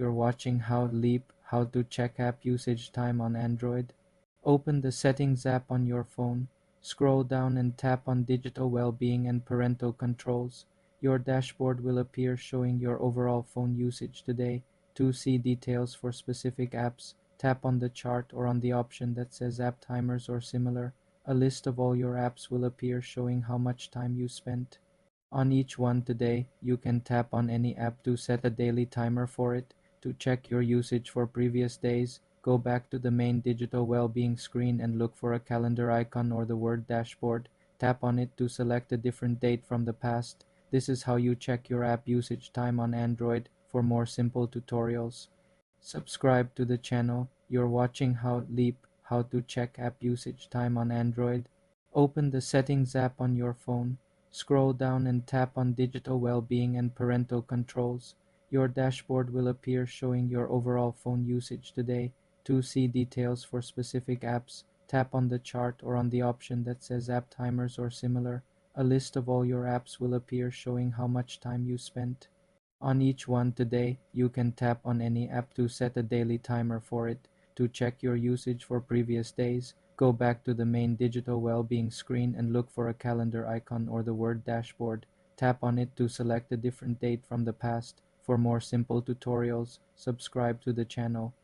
You're watching how to check app usage time on Android. Open the Settings app on your phone. Scroll down and tap on Digital Wellbeing and Parental Controls. Your dashboard will appear showing your overall phone usage today. To see details for specific apps, tap on the chart or on the option that says App Timers or similar. A list of all your apps will appear showing how much time you spent on each one today. You can tap on any app to set a daily timer for it. To check your usage for previous days, go back to the main digital well-being screen and look for a calendar icon or the word dashboard. Tap on it to select a different date from the past. This is how you check your app usage time on Android. For more simple tutorials, subscribe to the channel. You're watching how to check app usage time on Android. Open the Settings app on your phone. Scroll down and tap on Digital Wellbeing and Parental Controls. Your dashboard will appear showing your overall phone usage today. To see details for specific apps, tap on the chart or on the option that says App Timers or similar. A list of all your apps will appear showing how much time you spent on each one today. You can tap on any app to set a daily timer for it. To check your usage for previous days, go back to the main digital well-being screen and look for a calendar icon or the word dashboard. Tap on it to select a different date from the past. For more simple tutorials, subscribe to the channel.